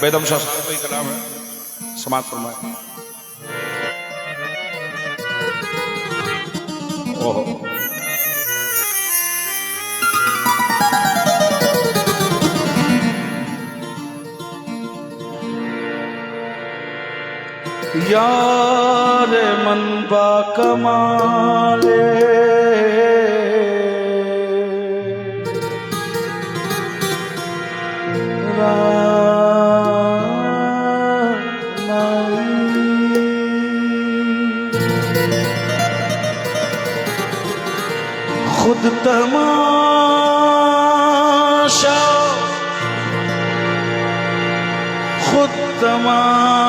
बेदम शाह साहब का कलाम है, समाज फरमाए। ओहो यार मन बा कमाले खुद तमाशा खुद तमाशाई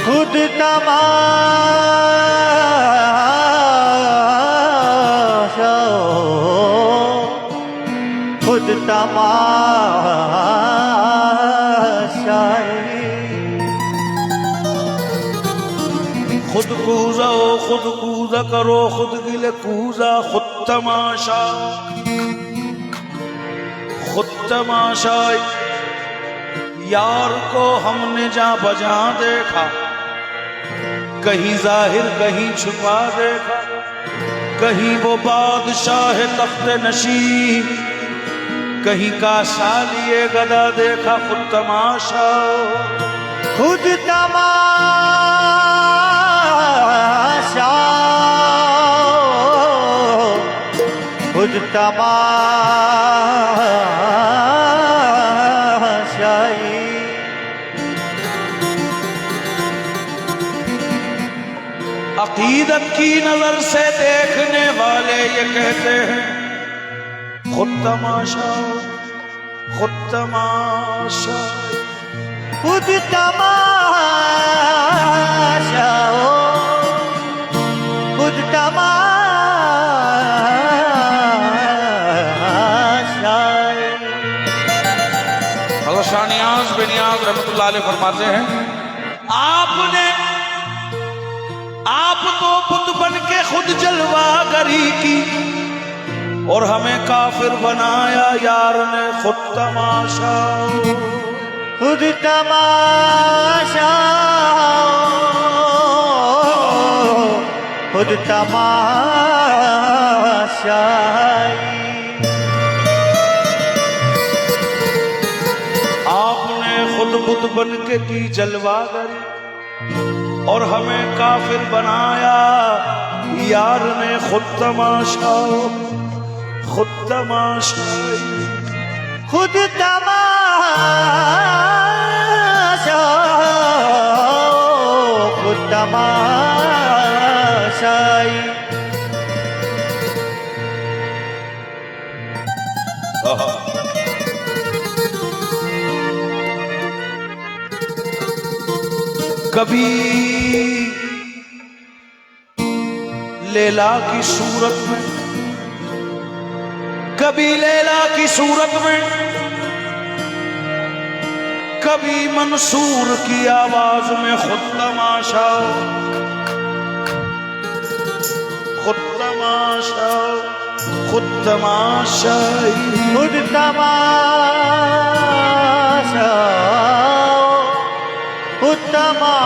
खुद तमाशा खुद तमाशाई खुद कूजा हो खुद कूजा करो खुद गिले कूजा खुद तमाशा खुद तमाशा। यार को हमने जा बजा देखा, कहीं जाहिर कहीं छुपा देखा, कहीं वो बादशाह तख्ते नशी, कहीं का सालिए गदा देखा। खुद तमाशा खुद तमाशा खुद तमाशाई अकीदत की नजर से देखने वाले ये कहते हैं खुद तमाशा खुद तमाशा खुद तमाशा खुद तमाशा। हज़रत शाह नियाज़ बेनियाज़ रहमतुल्लाह अलैह फरमाते हैं, आप तो बुत बन के खुद जलवागरी की और हमें काफिर बनाया यार ने खुद तमाशा खुद तमाशा खुद तमाशाई। आपने खुद बुत बन के की जलवागरी और हमें काफिर बनाया यार ने खुद तमाशा खुद तमाशाई खुद तमाशा खुद तमाशाई। कभी लैला की सूरत में, कभी लैला की सूरत में, कभी मंसूर की आवाज में खुद तमाशा खुद तमाशा खुद तमाशा खुद तमाशा खुद तमाशाई।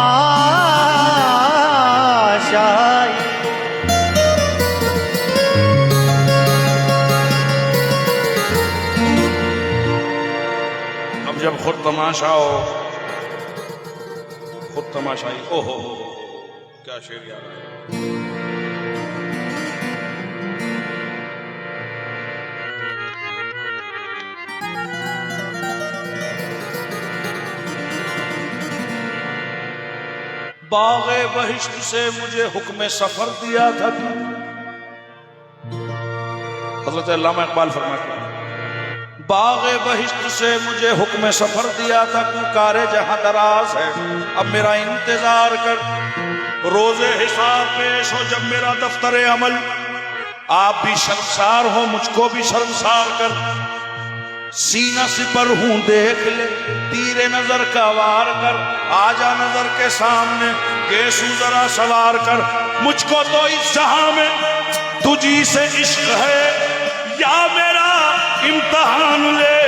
अब जब खुद तमाशा हो खुद तमाशाई, ओहो क्या शेर याद है। बाग़े बहिश्त से मुझे हुक्म सफर दिया था तू। हज़रत अल्लामा इक़बाल फरमाते हैं, बाग़े बहिश्त से मुझे हुक्म सफर दिया था तू, कारे जहां दराज है अब मेरा इंतजार कर। रोजे हिसाब पेश हो जब मेरा दफ्तर अमल, आप भी शर्मसार हो मुझको भी शर्मसार कर। सीना सिपर हूं देख ले तीरे नजर का वार कर, आजा नजर के सामने गेसू जरा सवार कर। मुझको तो इस जहां में तुझी से इश्क है या मेरा इम्तिहान ले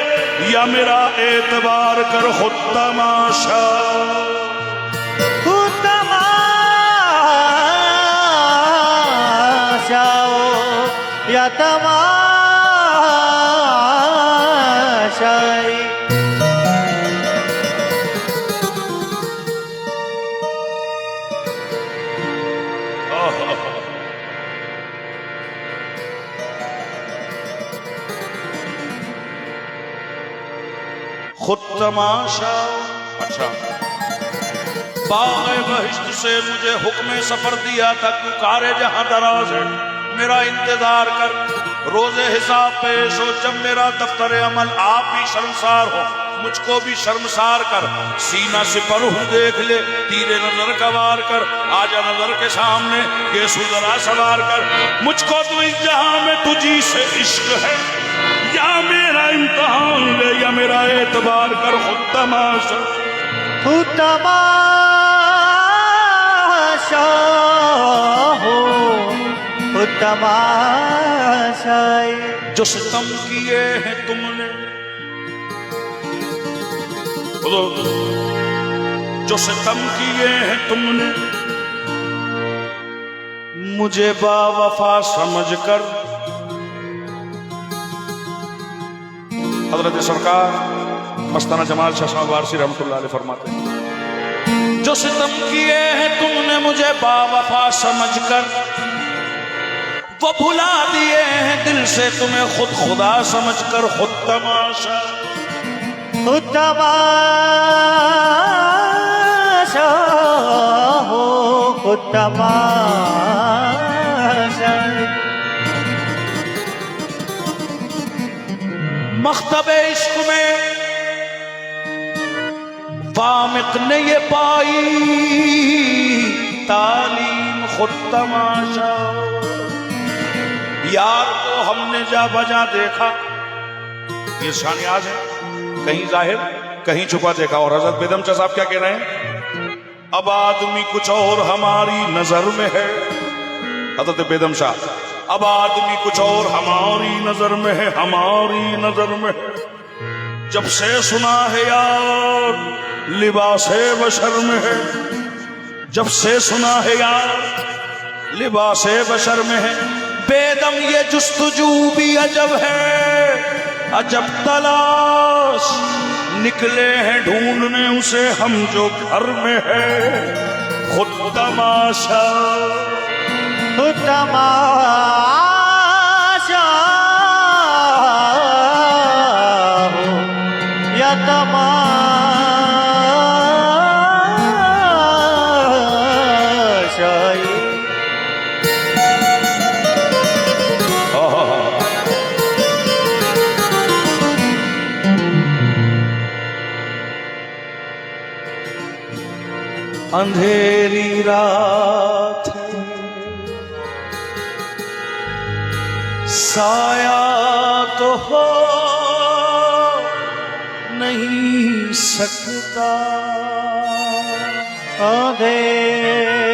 या मेरा एतबार कर खुद तमाशा। खुद तमाशा हो या तमाशाई। खुद तमाशा। अच्छा, बाग़े बहिश्त से मुझे हुक्म सफर दिया था, क्यों कारे जहां दराज है मेरा इंतजार कर। रोजे हिसाब पेश हो जब मेरा दफ्तर अमल, आप भी शर्मसार हो मुझको भी शर्मसार कर। सीना सिपर हूँ देख ले तीरे नजर का वार कर। आजा नजर के सामने ये सुजरा सवार कर। मुझको तो इस जहां में तुझी से इश्क है, या मेरा इम्तिहान ले या मेरा एतबार कर खुद तमाशा। खुद तमाशा हो खुद तमाशाई। जो सितम किए हैं तुमने, जो सितम किए हैं तुमने मुझे बावफा समझकर। हजरत सरकार मस्ताना जमाल शाह साहब वारसी रहमतुल्लाह अलैह फरमाते हैं, जो सितम किए हैं तुमने मुझे बावफा समझकर, वो भुला दिए हैं दिल से तुम्हें खुद खुदा समझकर। खुद तमाशा। खुद तमाशा हो खुद तमाशाई। मख्तबे इश्क में वामिक ने ये पाई तालीम खुद तमाशा। यार को हमने जा बजा देखा, ये शानियाज है, कहीं जाहिर कहीं छुपा देखा। और हजरत बेदमचा साहब क्या कह रहे हैं, अब आदमी कुछ और हमारी नजर में है। हजरत बेदमशाह, अब आदमी कुछ और हमारी नजर में है, हमारी नजर में है। जब से सुना है यार लिबासे बशर में है, जब से सुना है यार लिबासे बशर में है। बेदम ये जुस्तजू भी अजब है, अजब तलाश निकले हैं ढूंढने उसे हम जो घर में है। खुद तमाशा। खुद तमाशा हो या तमाशाई। अंधेरी रात साया तो हो नहीं सकता, अंधेरी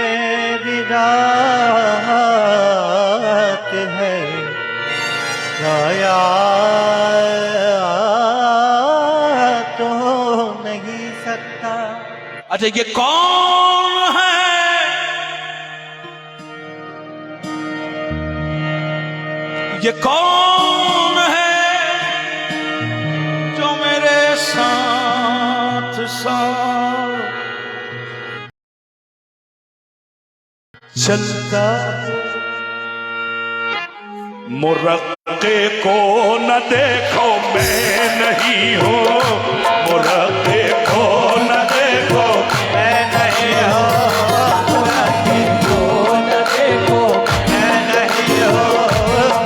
रात है साया तो नहीं सकता। अच्छा, ये कौन है? ये कौन है जो मेरे साथ साथ चलता? मुरक्के को न देखो मैं नहीं हूँ, मुरक्के को न देखो मैं नहीं हो, मुरक्के को न देखो मैं नहीं हो,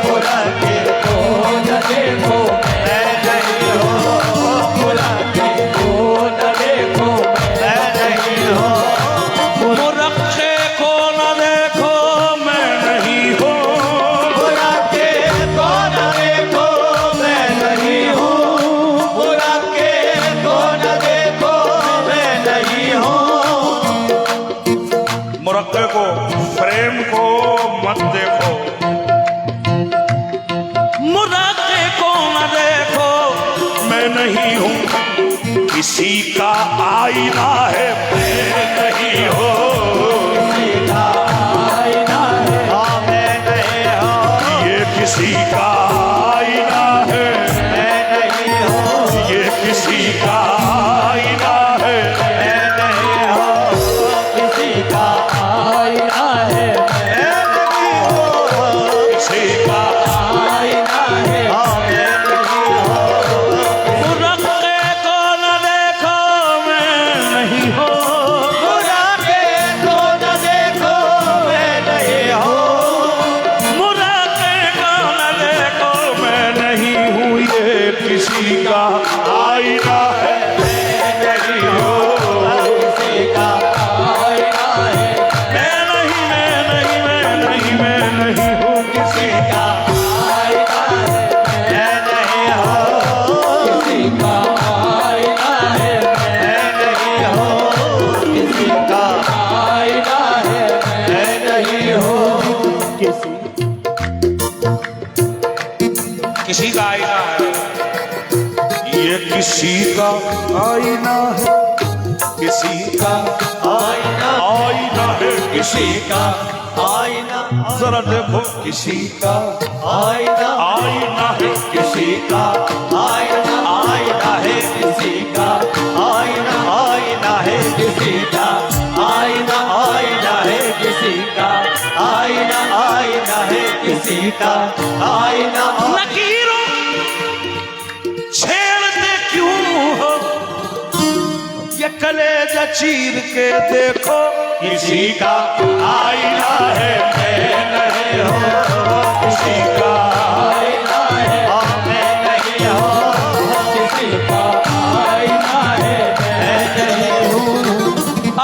मुरक्के को न देखो मैं नहीं हो, मुरक्के को न देखो मैं नहीं हो, मुरक्के को न देखो मैं नहीं हूँ, मुरक्के को न देखो मैं नहीं हूँ, मुरक्के को न मुराके को न देखो मैं नहीं हूँ किसी का आईना है मैं नहीं हो किसी का आईना है मैं नहीं हो ये किसी का आईना है मैं नहीं हो ये किसी का आईना है मैं नहीं हो किसी का आईना है मैं नहीं हो किसी का आईना है मैं नहीं हो मुरक्के को न देखो मैं नहीं हो मुराके को न देखो मैं नहीं हो मुराके को न देखो मैं नहीं हूँ ये किसी का आईना है मैं नहीं हो किसी का आईना है मैं नहीं हूँ किसी का आईना है मैं नहीं हो किसी का आईना है मैं नहीं हो किसी का आईना है मैं नहीं हो किसी का आईना है ये किसी का आईना है किसी का आईना आईना है किसी का आईना जरा देखो किसी का आईना आईना है किसी का आईना आईना है किसी का आईना आईना है किसी का आईना आईना है किसी का आईना आईना है किसी का आईना लकीरों छेड़ते क्यों हो ये कलेजा चीर के देखो किसी का आईना है मैं नहीं हो किसी का आईना है मैं नहीं हो किसी का आईना है मैं नहीं हूँ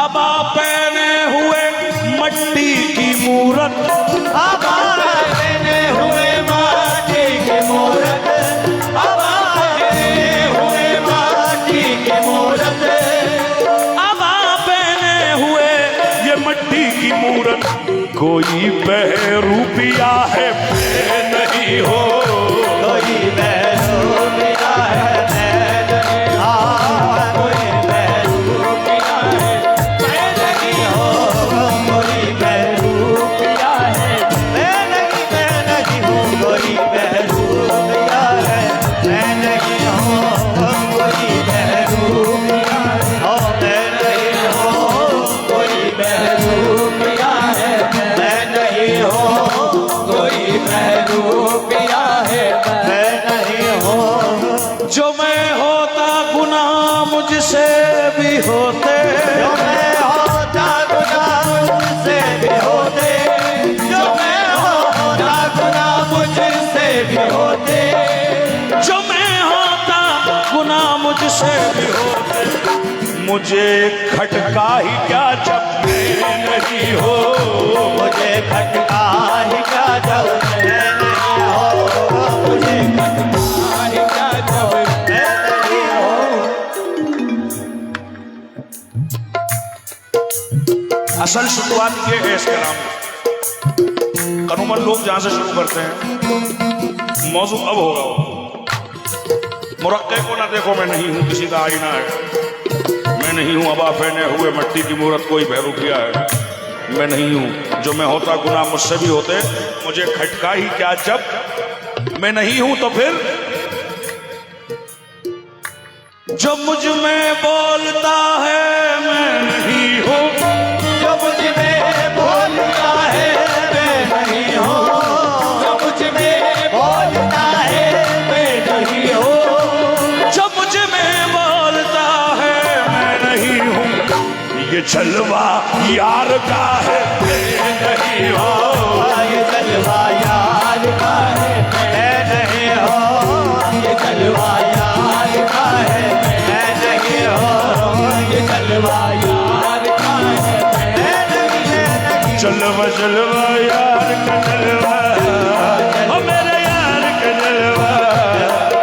अब आप पहने हुए मट्टी की मूरत हमारे बने हुए माटी के मूरत हमारे हुए माटी के मूरत अब आप पहने हुए ये मट्टी की मूरत कोई बहरूपिया है मैं नहीं हो कोई बहरूपिया है मैं नहीं कोई बहरूपिया है मैं नहीं हो कोई बहरूपिया है मैं नहीं हूँ कोई बहरूपिया है मैं नहीं हूँ कोई बहरूपिया है मैं नहीं हूँ कोई बहरूपिया है मैं नहीं हूँ कोई बहरूपिया है मैं नहीं हूँ जो मैं होता गुनाह मुझसे भी होते जो मैं होता गुनाह मुझसे भी होते जो मैं होता गुनाह मुझसे भी होते जो मैं होता गुनाह मुझसे भी होते मुझे खटका ही क्या जब मैं नहीं हो मुझे खटका ही क्या जब मैं नहीं हो मुझे खटका ही क्या जब मैं नहीं हो असल शुरुआत ये है इस कलाम में कनुमन लोग जहां से शुरू करते हैं मौजू अब होगा मुरक्के को ना देखो मैं नहीं हूं किसी का आईना है मैं नहीं हूं अबा पहने हुए मट्टी की मूरत कोई बहरूपिया है मैं नहीं हूं जो मैं होता गुनाह मुझसे भी होते मुझे खटका ही क्या जब मैं नहीं हूं तो फिर जो मुझ में बोलता है मैं नहीं हूं जो मुझ में बोलता है मैं नहीं हूँ जो मुझ में बोलता है मैं नहीं हूँ जो मुझ में बोलता है मैं नहीं हूं ये जलवा यार का है मैं नहीं हूं ये जलवा यार का है मैं नहीं हूँ ये जलवा यार का है मैं नहीं हूँ ये जलवा यार का है मैं नहीं जलवा जलवा यार का जलवा ओ मेरे यार का जलवा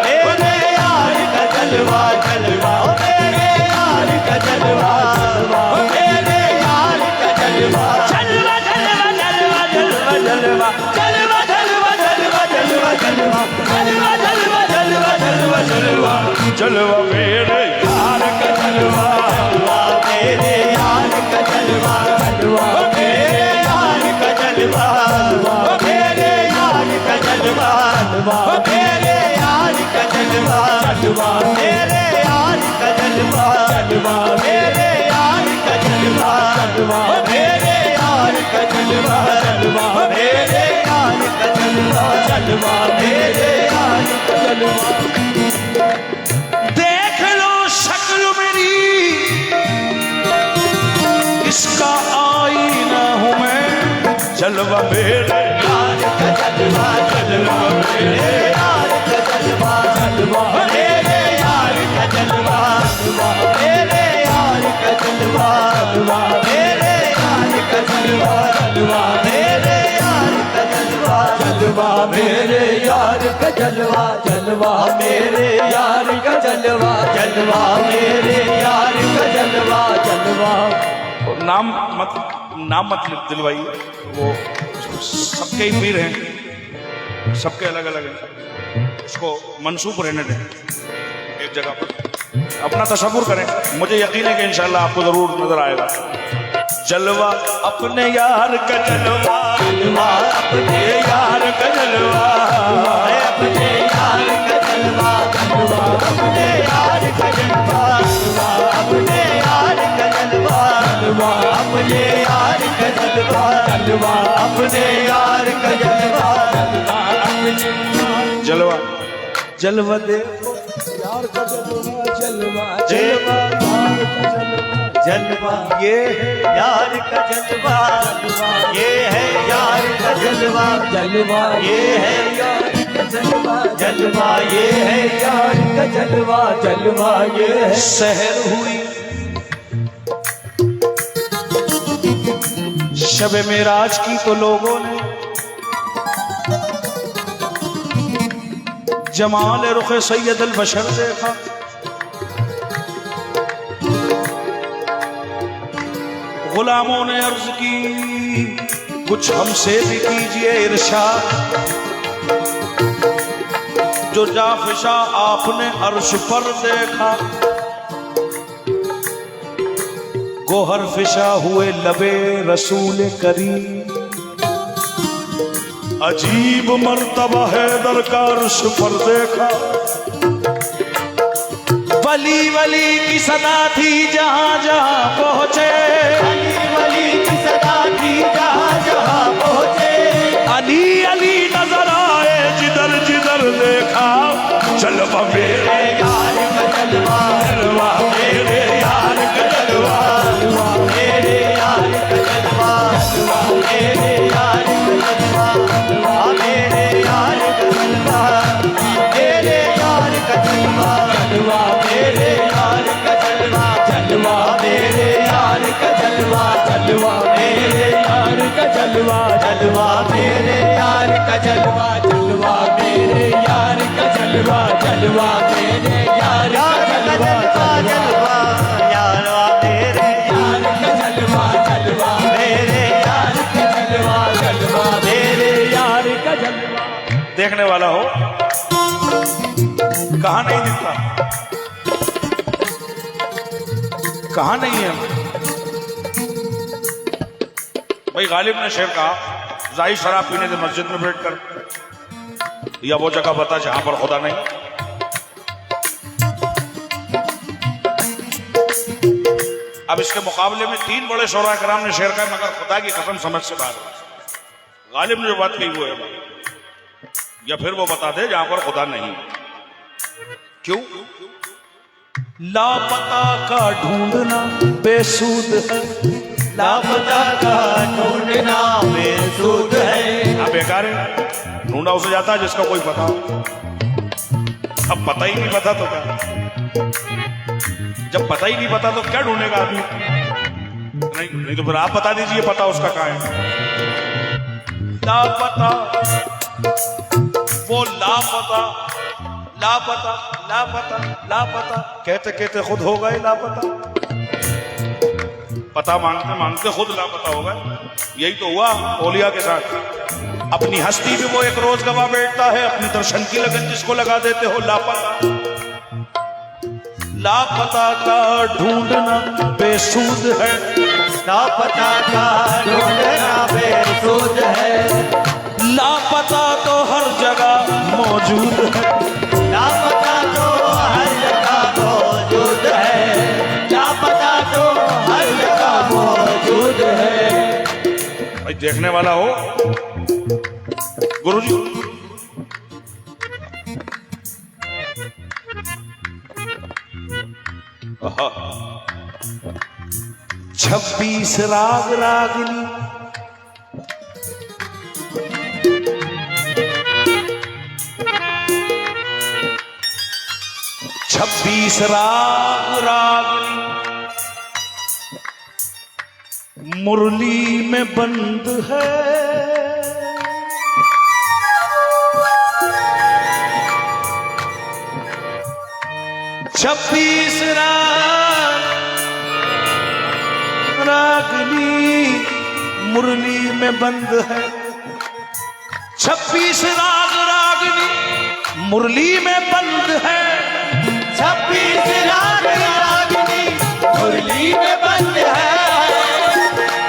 मेरे यार का जलवा जलवा ओ मेरे यार का जलवा जलवा ओ मेरे यार का जलवा जलवा जलवा जलवा जलवा जलवा जलवा जलवा जलवा जलवा जलवा जलवा जलवा मेरे यार का जलवा, मेरे यार का जलवा, मेरे यार का जलवा, मेरे यार का जलवा, मेरे यार का जलवा, मेरे यार का जलवा, मेरे यार का जलवा, मेरे यार का जलवा, मेरे यार का जलवा, मेरे यार का जलवा। देख लो शक्ल मेरी, इसका आईना हूं मैं, जलवा मेरे यार का जलवा, मेरे यार का जलवा, मेरे यार का जलवा, मेरे यार का जलवा, मेरे यार का जलवा, मेरे यार का जलवा, मेरे यार का जलवा, मेरे यार का जलवा, मेरे यार का जलवा। नाम मत दिलवाइए, वो सबके ही पीर हैं, सबके अलग अलग हैं, उसको मंसूब रहने दें एक जगह पर, अपना तसव्वुर करें। मुझे यकीन है कि इंशाअल्लाह आपको जरूर नजर आएगा। जलवा अपने यार का जलवा, अपने यार का जलवा, अपने यार का जलवा, अपने यार का जलवा, अपने यार का जलवा, अपने यार का जलवा, अपने यार का जलवा, जलवा जलवा देखो यार का जलवा, जलवा जलवा, जलवा ये है यार का जलवा, ये है यार का जलवा, जलवा ये है यार का जलवा, जलवा ये है यार का जलवा, जलवा ये है। सहर हुई शब मेराज की तो लोगों ने जमाल रुख सैयद अल बशर देखा, गुलामों ने अर्ज की कुछ हमसे भी कीजिए इरशाद, जो जाफिशा आपने अर्श पर देखा, गोहर फिशा हुए लबे रसूल करीम, अजीब मर्तबा है दरकार अर्श पर देखा, वली वली की सदा थी जहां जहां पहुंचे, अली वली की सदा थी जहां जहां पहुंचे, अली अली नजर आए जिधर जिधर देखा, जलवा मेरे यार का जलवा, मेरे यार का जलवा, मेरे यार का जलवा, मेरे यार का जलवा, मेरे यार का जलवा, मेरे यार का जलवा, मेरे यार का जलवा, मेरे यार का जलवा, मेरे यार का जलवा, मेरे यार का जलवा, मेरे यार का जलवा, मेरे यार का जलवा, यारवा मेरे यार का जलवा, मेरे यार का जलवा, मेरे यार का जलवा। देखने वाला हो कहां नहीं दिखता, कहां नहीं है भाई। गालिब ने शेर कहा, जाहिर शराब पीने से मस्जिद में बैठकर, या वो जगह बता जहां पर खुदा नहीं। अब इसके मुकाबले में 3 बड़े शोरा कराम ने शेर कहा, मगर खुदा की कसम समझ से बाहर। गालिब ने जो बात कही वो है बात, या फिर वो बता दे जहां पर खुदा नहीं। क्यों? लापता का ढूंढना बेसूद है, लापता का ढूंढना बेसुध है। अब बेकार है, ढूंढा उसे जाता है जिसका कोई पता हो। अब पता ही नहीं पता तो क्या, जब पता ही नहीं पता तो क्या ढूंढेगा आदमी? नहीं तो फिर आप बता दीजिए पता उसका कहाँ है। लापता, वो लापता लापता लापता लापता कहते कहते खुद हो गए लापता, पता मांगते मांगते खुद लापता हो गए। यही तो हुआ औलिया के साथ। अपनी हस्ती भी वो एक रोज गवा बैठता है, अपनी दर्शन की लगन जिसको लगा देते हो लापता। लापता का ढूंढना बेसुध है, लापता का ढूंढना बेसुध है, लापता तो हर जगह मौजूद है, लापता तो हर जगह मौजूद है, लापता तो हर जगह मौजूद है। भाई देखने वाला हो गुरुजी, 26 राग रागिनी, 26 राग रागिनी मुरली में बंद है, 26 राग रागिनी मुरली में बंद है, 26 राग रागिनी मुरली में बंद है, 26 राग रागिनी मुरली में बंद है।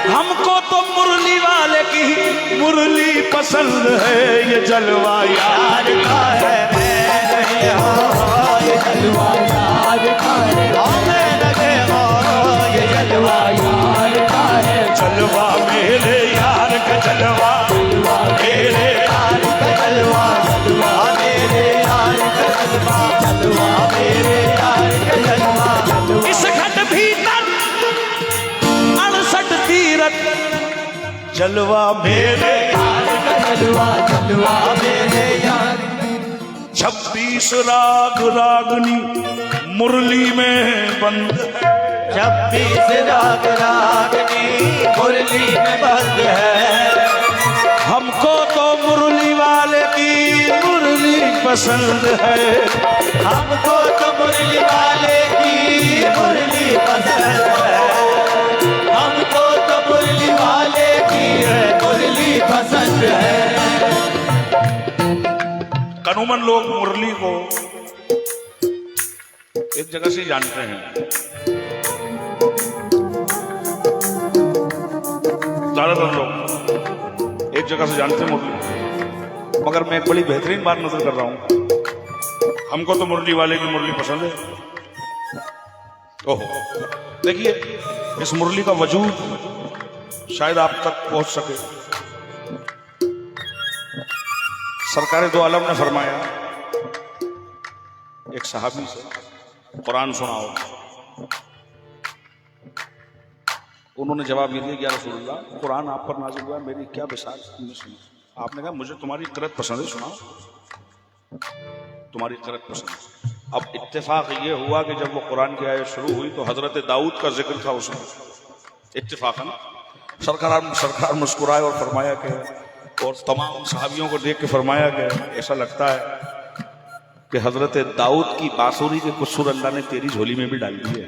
हमको तो मुरली वाले की मुरली पसंद है, ये जलवा यार का है मैं नहीं हो, ये जलवा यार का है मैं नहीं हो, ये जलवा यार का है, जलवा मेरे यार का जलवा, मेरे यार का जलवा, जलवा मेरे यार का जलवा, जलवा मेरे यार का जलवा, जलवा। इस घट भीतर 68 तीरथ, जलवा मेरे यार का जलवा, जलवा मेरे यार। 26 राग रागनी मुरली में बंद है, 26 राग रागनी मुरली में बंद है। हमको तो मुरली वाले की मुरली पसंद है, हमको तो मुरली वाले की मुरली पसंद है, हमको तो मुरली वाले की मुरली पसंद है। कनुमन लोग मुरली को एक जगह से जानते हैं, ज्यादातर लोग एक जगह से जानते हैं मुरली, मगर मैं एक बड़ी बेहतरीन बात नजर कर रहा हूं, हमको तो मुरली वाले की मुरली पसंद है। ओहो, देखिए इस मुरली का वजूद शायद आप तक पहुंच सके। सरकार दो आलम ने फरमाया एक सहाबी से, कुरान सुनाओ। उन्होंने जवाब ये दिया कि या रसूलुल्लाह, कुरान आप पर नाज़िल हुआ, मेरी क्या बिसात तुमने सुनी। आपने कहा मुझे तुम्हारी क़िरात पसंद है, सुनाओ तुम्हारी क़िरात पसंद है। अब इत्तेफाक ये हुआ कि जब वो कुरान की आयत शुरू हुई तो हजरत दाऊद का जिक्र था उसमें, इत्तेफाकन। सरकार मुस्कुराए और फरमाया कि, और तमाम सहाबियों को देख के फरमाया कि ऐसा लगता है कि हजरत दाऊद की बांसुरी के कुछ सुर अल्लाह ने तेरी झोली में भी डाल दी है।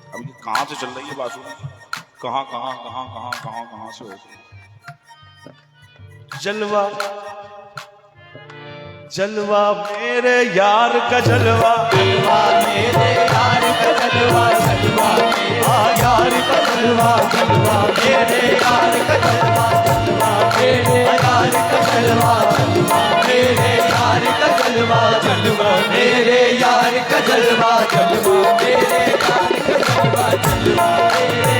अब ये कहाँ से चल रही है बांसुरी, कहाँ कहाँ कहाँ कहाँ कहाँ कहाँ से हो। जलवा जलवा मेरे यार का जलवा, जलवा मेरे यार का जलवा, जलवा मेरा यार का जलवा, जलवा मेरे यार का जलवा, जलवा मेरे यार का जलवा, जलवा मेरे यार का जलवा, जलवा मेरे यार का जलवा, जलवा मेरे यार का जलवा, जलवा मेरे।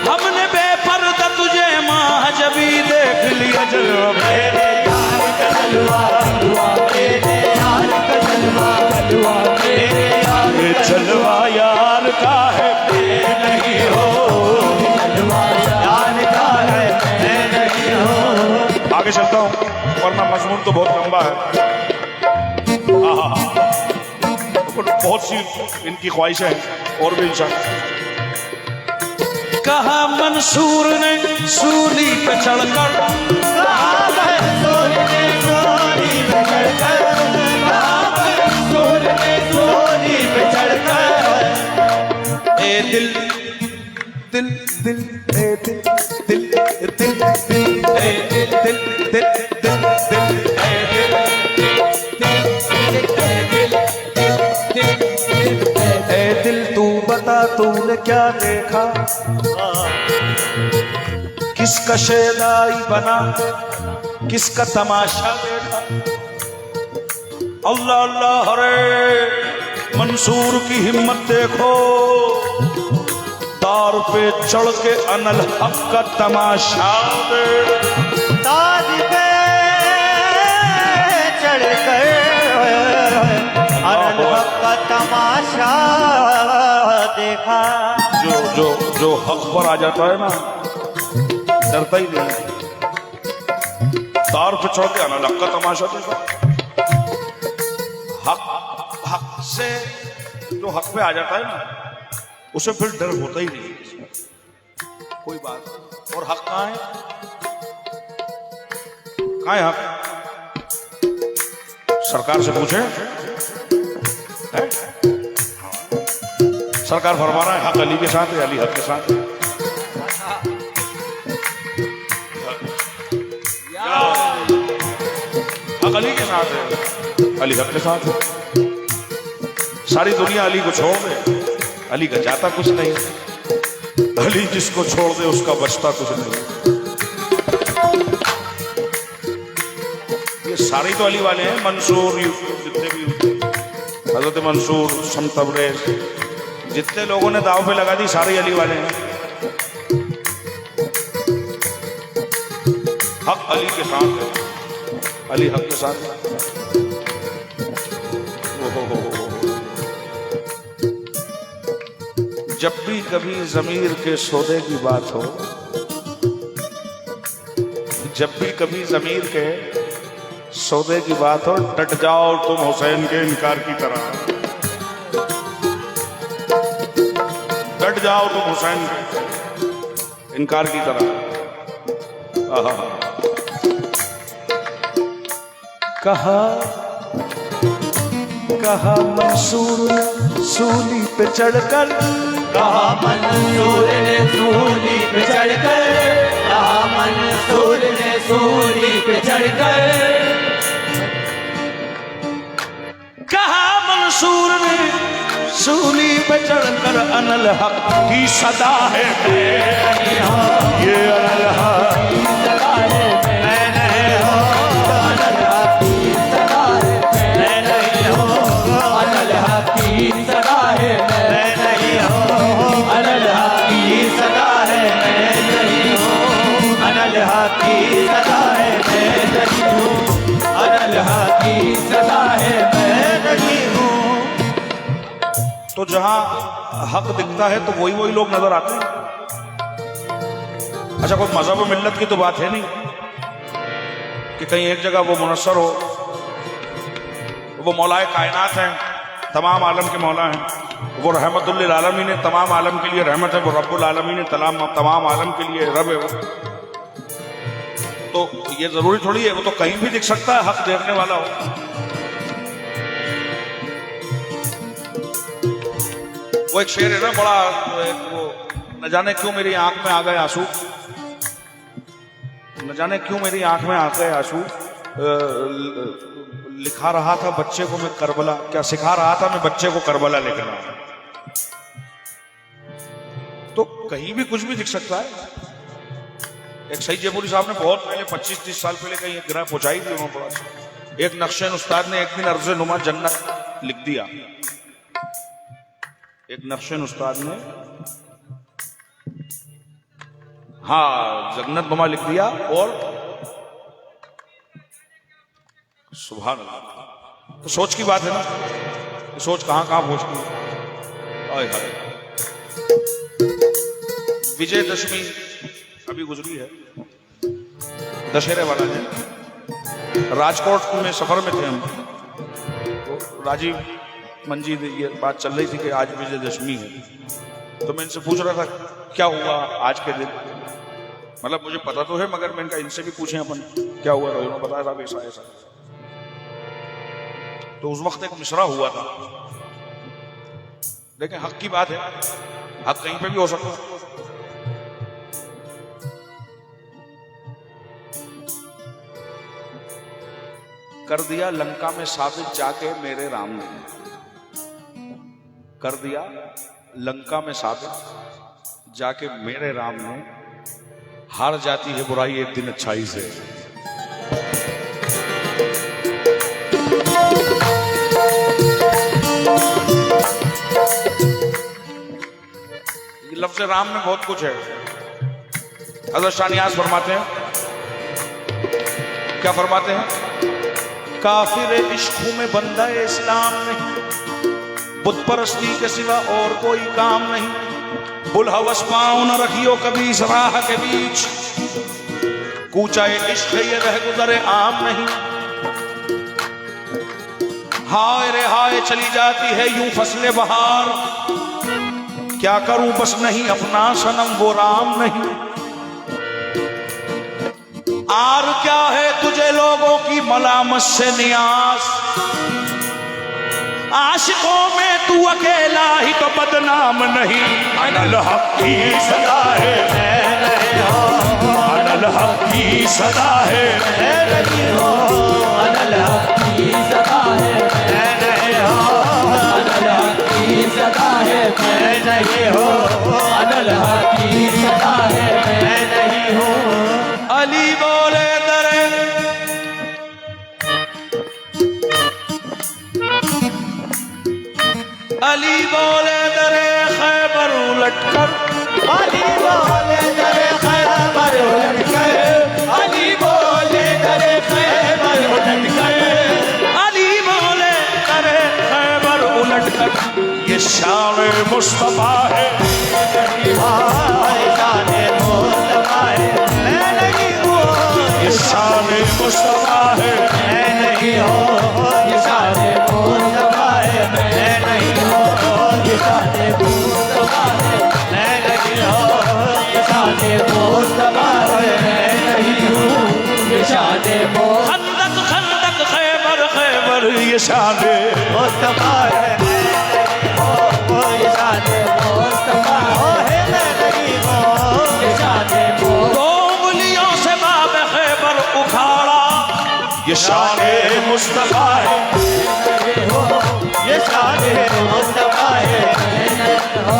हमने बेपर्दा तुझे महाजबी देख लिया, जलवा मेरे यार का जलवा, जलवा मेरे यार का जलवा, जलवा मेरे यार का जलवा यार का है मैं नहीं हो, जलवा यार का है मैं नहीं हो। आगे चलता हूँ वरना मजमून तो बहुत लंबा है। बहुत सी इनकी ख्वाहिशें हैं और भी इंशाअल्लाह। कहा मंसूर ने सूली पे चढ़कर, सोनी पे चढ़कर, सोनी पे चढ़कर, ए दिल दिल दिल ए दिल दिल दिल दिल ए दिल दिल दिल दिल दिल ए दिल दिल दिल दिल दिल ने क्या देखा, किसका शेदाई बना, किसका तमाशा देखा। अल्लाह अल्लाह हरे मंसूर की हिम्मत देखो, तार पे चढ़ के अनल हक का तमाशा दे। ताज पे चढ़ कर अनल हक का तमाशा देखा। जो हक पर आ जाता है ना, डरता ही नहीं, तार पे चढ़ के अनल हक का तमाशा देखा। हक से जो हक पे आ जाता है ना, उसे फिर डर होता ही नहीं कोई बात। और हक कहाँ है, कहाँ है हक? सरकार से पूछे है? सरकार फरमा रहा है हक अली के साथ है, अली हक के साथ है। हक अली के साथ है, अली हक के साथ है। सारी दुनिया अली को छोड़ दे, अली का जाता कुछ नहीं। अली जिसको छोड़ दे उसका बचता कुछ नहीं। ये सारे तो अली वाले हैं, मंसूर जितने भी हजरत मंसूर, शम तबरेज, जितने लोगों ने दाव पे लगा दी सारे अली वाले हैं। हक अली के साथ है, अली हक के साथ है। जब भी कभी ज़मीर के सौदे की बात हो, जब भी कभी ज़मीर के सौदे की बात हो, डट जाओ तुम हुसैन के इनकार की तरह। डट जाओ तुम हुसैन के इनकार की तरह। कहा मंसूर सूली पे चढ़कर, कहा मंसूर ने सूली पे चढ़कर, कहा मंसूर ने सूली पे चढ़कर, कहा मंसूर ने सूली पे चढ़कर अनल हक की सदा है ये अनल हक की सदा है, मैं नहीं हूं अनल हक की सदा है, मैं नहीं हूं अनल हक की सदा है, मैं नहीं हूं अनल हक की सदा है, मैं नहीं हूं अनल हक की सदा है, मैं नहीं हूं अनल हक की सदा है, मैं नहीं हूं। तो जहां हक दिखता है तो वही लोग नजर आते हैं। अच्छा, कोई मजहब और मिल्लत की तो बात है नहीं कि कहीं एक जगह वो मुनस्सर हो, वो मौलाए कायनात हैं, तमाम आलम के मौला हैं, वो रहमतुल लिल आलमीन है, तमाम आलम के लिए रहमत है, वो रब्बुल आलमीन है, तमाम आलम के लिए रब है वो। तो ये जरूरी थोड़ी है वो तो कहीं भी दिख सकता है हक देखने वाला हो। वो एक शेर है ना बड़ा, वो न जाने क्यों मेरी आंख में आ गए आंसू, न जाने क्यों मेरी आंख में आ गए आंसू, लिखा रहा था बच्चे को मैं करबला, क्या सिखा रहा था मैं बच्चे को करबला लिखना। तो कहीं भी कुछ भी दिख सकता है। एक सईद जयपुरी साहब ने बहुत पहले 25-30 साल पहले कहीं एक ग्रह पहुंचाई थी उन्होंने बड़ा, एक नक्शे उस्ताद ने एक दिन अर्ज़े नुमा जन्नत लिख दिया। एक नक्शे उस्ताद ने हाँ जन्नत नुमा लिख दिया, और सुभान अल्लाह। तो सोच की बात है ना, सोच कहां कहां पहुंचती है। आए हाय, विजयदशमी अभी गुजरी है, दशहरे वाला है। राजकोट में सफर में थे हम, तो राजीव मंजीद ये बात चल रही थी कि आज विजयदशमी है। तो मैं इनसे पूछ रहा था क्या हुआ आज के दिन, मतलब मुझे पता तो है मगर मैं इनका इनसे भी पूछे अपन क्या हुआ। उन्होंने बताया था ऐसा ऐसा। तो उस वक्त एक मिसरा हुआ था, लेकिन हक की बात है, हक कहीं पे भी हो सकता है। कर दिया लंका में साबित जाके मेरे राम ने, कर दिया लंका में साबित जाके मेरे राम ने हार जाती है बुराई एक दिन अच्छाई से। लफ्ज़ राम में बहुत कुछ है। हज़रत शाह नियाज़ फरमाते हैं, क्या फरमाते हैं? काफिर इश्क़ों में बंदा इस्लाम नहीं, बुत परस्ती के सिवा और कोई काम नहीं। बुलहवस पाँव न रखियो कभी इस राह के बीच, कूचा इश्क़ ये रह गुजरे आम नहीं। हाय रे हाय चली जाती है यूं फसले बहार, क्या करूं बस नहीं अपना सनम वो राम नहीं। आर क्या है तुझे लोगों की मलामत से नियाज, आशिकों में तू अकेला ही तो बदनाम नहीं। अनल हक की सदा है मैं नहीं हो, अनल हक की सदा है मैं नहीं हो, अनल हक की सदा है मैं नहीं हो, अनल हक की सदा है मैं नहीं हो, अनल हक की सदा है मैं नहीं हो। अली बोले दरे अली बोले दरे खैबर उलट कर, अली बोले दरे खैबर उलट कर, अली बोले दरे खैबर उलट कर, अली बोले दरे खैबर उलट कर। ये शान मुस्तफा है शान मुस्तफा है मैं नहीं हूँ, ये शान मुस्तफा है मैं नहीं हो, ये शान मुस्तफा है मैं नहीं हो, ये शान मुस्तफा है मैं नहीं हो, ये शान मुस्तफा है मैं नहीं हूँ, ये शान खंदक खंदक खैबर खैबर ये शान मुस्तफा है मैं नहीं हो, ये शान मुस्तफा है मैं नहीं हो, ये शान दो उंगलियों से बाब खैबर उखाड़ा, ये शान मुस्तफा है ये शान मुस्तफा है मैं नहीं हो,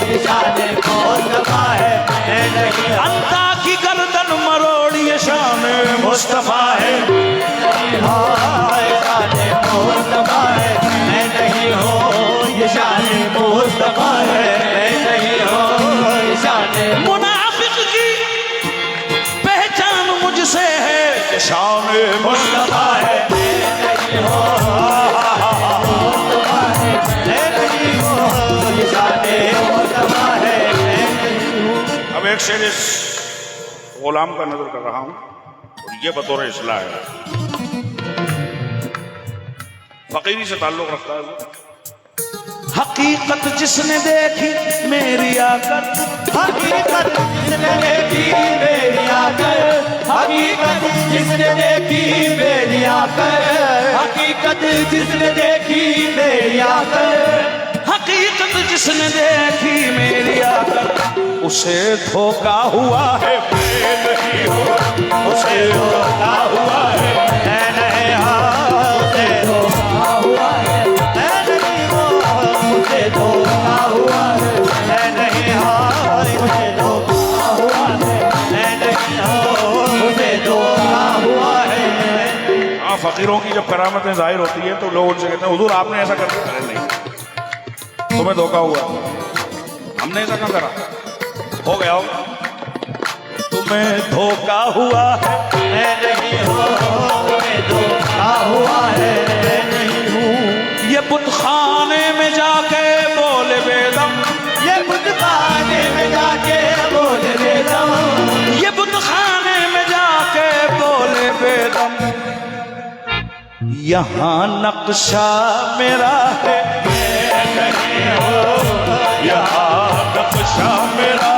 ये शान मुस्तफा है मैं नहीं हो, अंता की गर्दन मरोड़ी ये शान मुस्तफा है। ये शान मुस्तफा है मैं नहीं हो, ये शान मुस्तफा है मैं नहीं हो, ये शान मुनाफिक की पहचान मुझसे है, ये शान मुस्तफा है। मैं नहीं हो, मुस्तफा है मैं नहीं हो, ये शान मुस्तफा है मैं नहीं हूँ। अब एक शेर इस गुलाम का नजर कर रहा हूं और ये बतौर इस्लाह है, फकीरी से ताल्लुक रखता है वो। हकीकत जिसने देखी मेरी आकर, हकीकत जिसने देखी मेरी आकर, हकीकत जिसने देखी मेरी आकर, हकीकत जिसने देखी मेरी आकर, हकीकत जिसने देखी मेरी आकर, उसे धोखा हुआ है मैं नहीं हो, उसे धोखा हुआ है मैं नहीं हाँ, उसे धोखा हुआ है मैं नहीं हो, उसे धोखा हुआ है मैं नहीं हाँ, उसे धोखा हुआ है मैं नहीं हो, उसे धोखा हुआ है। हाँ, फकीरों की जब करामतें जाहिर होती है तो लोग उनसे कहते हैं हुजूर आपने ऐसा कर दिया। अरे नहीं, तुम्हें धोखा हुआ, हमने ऐसा क्यों करा, हो गया हो, तुम्हें धोखा हुआ है मैं नहीं हो, तुम्हें धोखा हुआ है मैं नहीं हूँ, ये बुतखाने में जाके बोले बेदम, ये बुतखाने में जाके बोल देता हूँ, ये बुतखाने में जाके बोले बेदम। यहाँ नक्शा मेरा है मैं नहीं हो, यहाँ नक्शा मेरा